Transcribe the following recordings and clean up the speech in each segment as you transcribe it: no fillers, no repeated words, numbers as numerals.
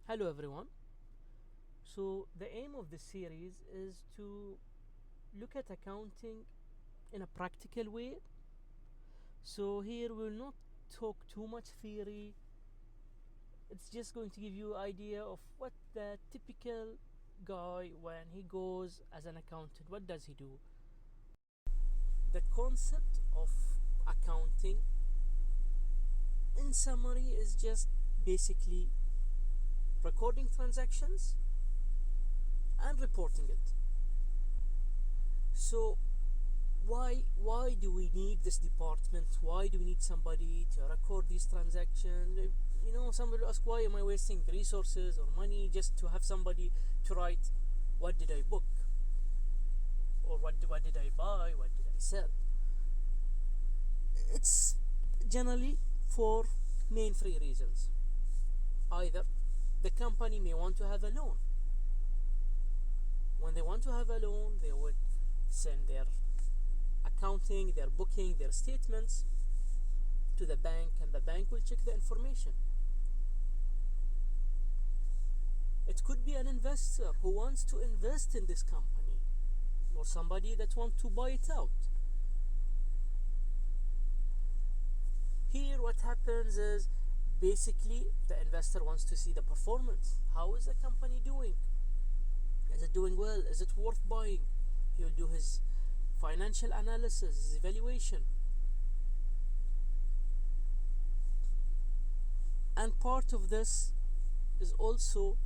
Hello everyone. So the aim of this series is to look at accounting in a practical way. So here we'll not talk too much theory. It's just going to give you idea of what the typical guy, when he goes as an accountant, what does he do? The concept of accounting in summary is just basically recording transactions and reporting it. So why do we need this department? Why do we need somebody to record these transactions? Somebody will ask, why am I wasting resources or money just to have somebody to write what did I book, or what did I buy, what did I sell? It's generally for main three reasons. Either the company may want to have a loan. When they want to have a loan, they would send their accounting, their booking, their statements to the bank, and the bank will check the information. It could be an investor who wants to invest in this company, or somebody that wants to buy it out. Here what happens is basically the investor wants to see the performance. How is the company doing? Is it doing well? Is it worth buying? He will do his financial analysis, his evaluation. And part of this is also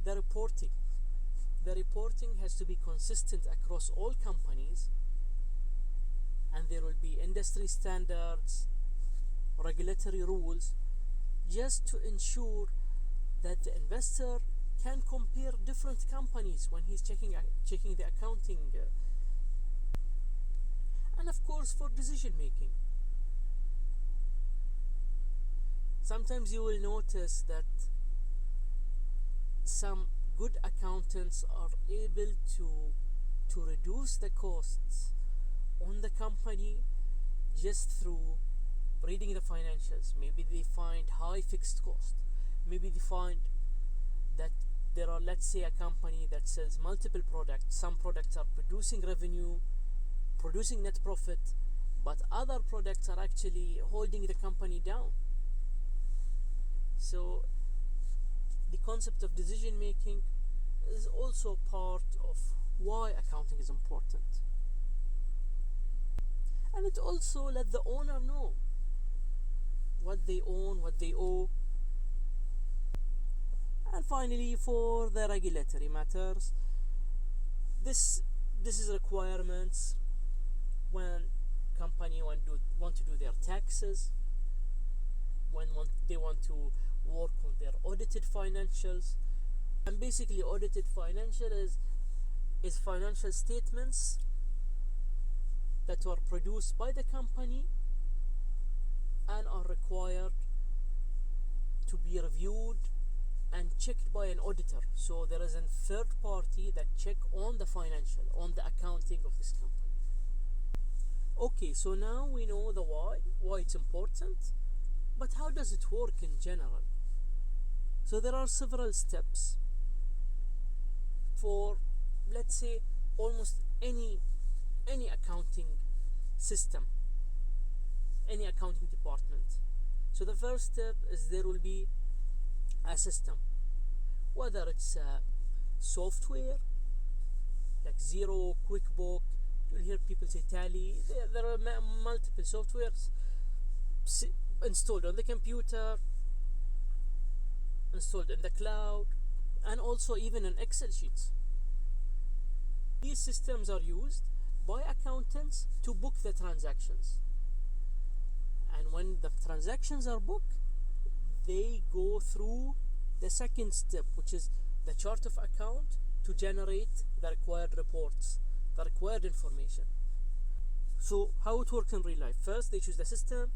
the reporting. The reporting has to be consistent across all companies, and there will be industry standards, regulatory rules, just to ensure that the investor can compare different companies when he's checking the accounting, and of course for decision making. Sometimes you will notice that some good accountants are able to reduce the costs on the company just through reading the financials. Maybe they find high fixed cost. Maybe they find that there are, let's say, a company that sells multiple products. Some products are producing revenue, producing net profit, but other products are actually holding the company down. So the concept of decision making is also part of why accounting is important. And it also let the owner know what they own, what they owe. And finally, for the regulatory matters, this is requirements when company want to do their taxes, when they want to work on their audited financials. And basically audited financial is financial statements that are produced by the company and are required to be reviewed and checked by an auditor. So there is a third party that check on the financial, on the accounting of this company. Okay, so now we know the why it's important, but how does it work in general? So there are several steps for, let's say, almost any accounting system, any accounting department. So the first step is there will be a system, whether it's a software like Xero, QuickBooks. You'll hear people say Tally. There are multiple softwares installed on the computer, installed in the cloud, and also even in Excel sheets. These systems are used by accountants to book the transactions. And when the transactions are booked, they go through the second step, which is the chart of account, to generate the required reports, the required information. So how it works in real life? First, they choose the system.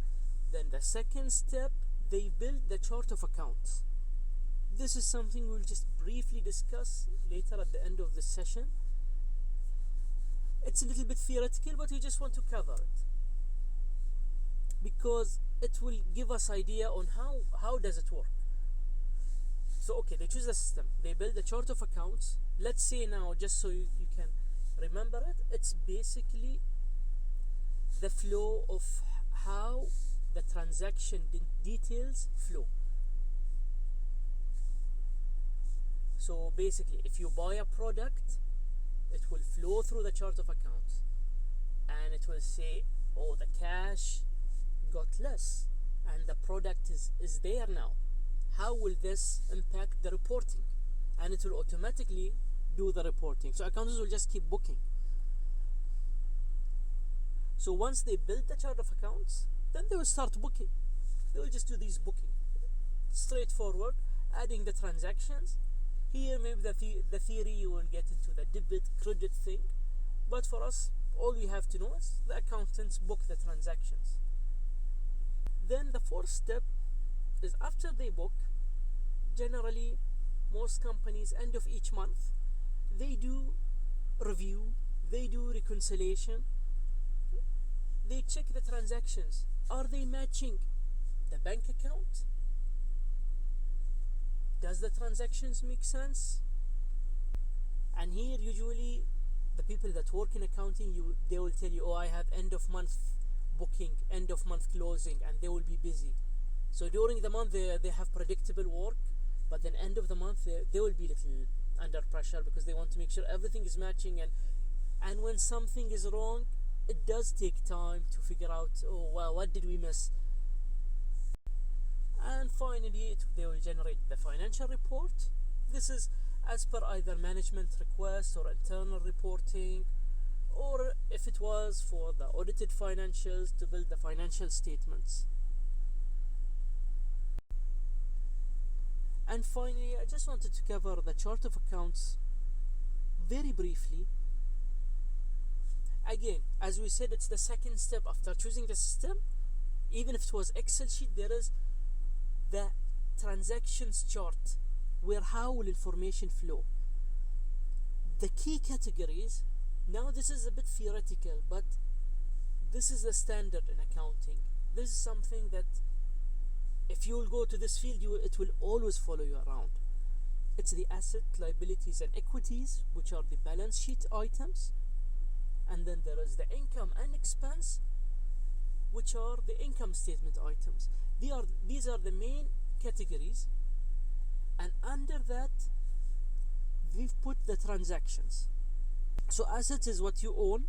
Then the second step, they build the chart of accounts. This is something we'll just briefly discuss later at the end of this session. It's a little bit theoretical, but we just want to cover it because it will give us idea on how does it work. So okay, they choose the system, they build a chart of accounts. Let's say now, just so you can remember it, it's basically the flow of how the transaction details flow. So basically, if you buy a product, it will flow through the chart of accounts, and it will say, oh, the cash got less and the product is there now. How will this impact the reporting? And it will automatically do the reporting. So accountants will just keep booking. So once they build the chart of accounts, then they will start booking. They will just do these booking. Straightforward, adding the transactions. Here maybe the theory you will get into the debit credit thing. But for us, all we have to know is the accountants book the transactions. Then the fourth step is after they book, generally most companies end of each month, they do review, they do reconciliation, they check the transactions. Are they matching the bank account? Does the transactions make sense? And here usually the people that work in accounting, they will tell you, oh, I have end of month booking, end of month closing, and they will be busy. So during the month they have predictable work, but then end of the month they will be little under pressure because they want to make sure everything is matching, and when something is wrong, it does take time to figure out, oh well, what did we miss? And finally they will generate the financial report. This is as per either management request or internal reporting, or if it was for the audited financials, to build the financial statements. And finally, I just wanted to cover the chart of accounts very briefly. Again, as we said, it's the second step after choosing the system. Even if it was Excel sheet, there is the transactions chart, where how will information flow. The key categories, now this is a bit theoretical, but this is the standard in accounting. This is something that if you will go to this field, it will always follow you around. It's the asset, liabilities and equities, which are the balance sheet items. And then there is the income and expense, which are the income statement items. These are the main categories. And under that, we've put the transactions. So assets is what you own.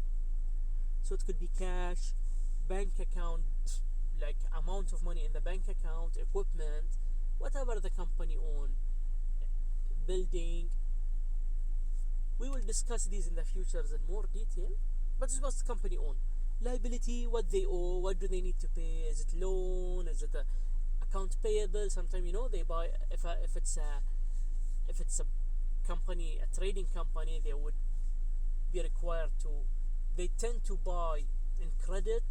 So it could be cash, bank account, like amount of money in the bank account, equipment, whatever the company own, building. We will discuss these in the future in more detail, but this was the company own. Liability, what they owe, what do they need to pay, is it loan, is it a account payable? Sometimes they buy, if it's a company, a trading company, they would be required to, they tend to buy in credit,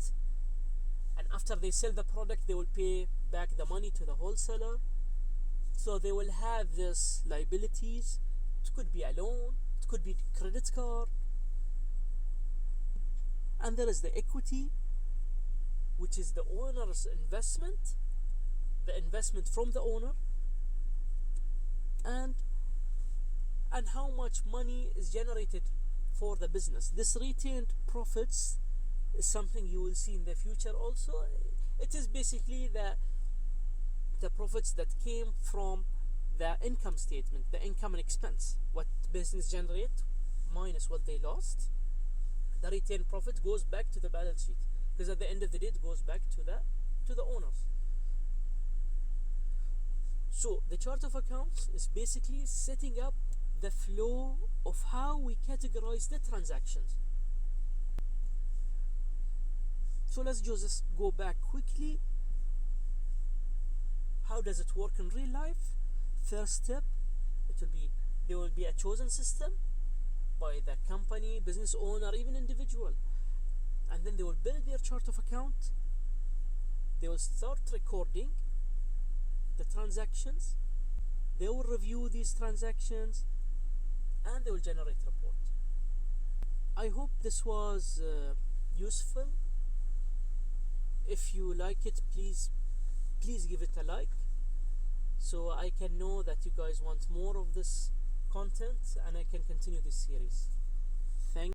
and after they sell the product they will pay back the money to the wholesaler. So they will have this liabilities. It could be a loan, it could be credit card. And there is the equity, which is the owner's investment, the investment from the owner, and how much money is generated for the business. This retained profits is something you will see in the future also. It is basically the profits that came from the income statement, the income and expense, what business generate minus what they lost. The retained profit goes back to the balance sheet, because at the end of the day it goes back to the owners. So the chart of accounts is basically setting up the flow of how we categorize the transactions. So let's just go back quickly. How does it work in real life? First step, there will be a chosen system by the company, business owner, even individual, and then they will build their chart of account. They will start recording the transactions. They will review these transactions, and they will generate a report. I hope this was useful. If you like it, please give it a like. so I can know that you guys want more of this content and I can continue this series.